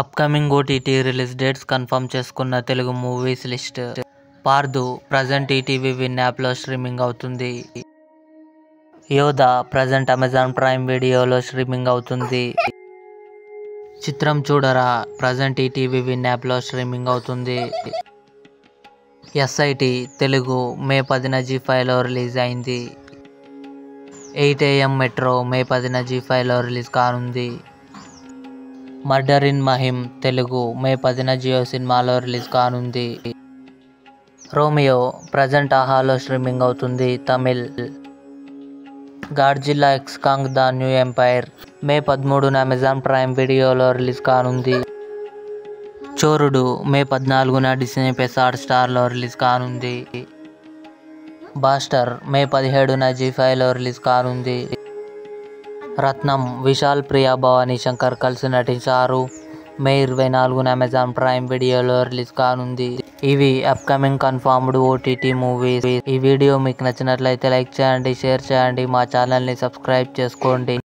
Upcoming OTT release dates confirm చేసుకున్న Telugu movies list. పార్దు present ETV Win యాప్లో streaming అవుతుంది. యోధ ప్రజెంట్ అమెజాన్ ప్రైమ్ వీడియోలో స్ట్రీమింగ్ అవుతుంది. Chitram Choodara present ETV Win యాప్లో స్ట్రీమింగ్ అవుతుంది. ఎస్ఐటి తెలుగు మే 10న జీ5లో రిలీజ్ అయింది. 8 AM మెట్రో మే 10న జీ5లో రిలీజ్ కానుంది. Murder in Mahim Telugu May 10న Jio సినిమాలో రిలీజ్ కానుంది. రోమియో ప్రజెంట్ ఆహాలో స్ట్రీమింగ్ అవుతుంది. Tamil. Godzilla x Kong the new empire May 13న అమెజాన్ ప్రైమ్ వీడియోలో రిలీజ్ కానుంది. చోరుడు మే 14న డిస్నీ ప్లస్ హాట్స్టార్లో రిలీజ్ కానుంది. బాస్టర్ మే 17న జీ5లో రిలీజ్ కానుంది. రత్నం విశాల్ ప్రియా భవానీ శంకర్ కలిసి నటించారు. మే 24న అమెజాన్ ప్రైమ్ వీడియోలో రిలీజ్ కానుంది. ఇవి అప్కమింగ్ కన్ఫర్మ్డ్ ఓటీటీ మూవీస్. ఈ వీడియో మీకు నచ్చినట్లయితే లైక్ చేయండి, షేర్ చేయండి, మా ఛానల్ని సబ్స్క్రైబ్ చేసుకోండి.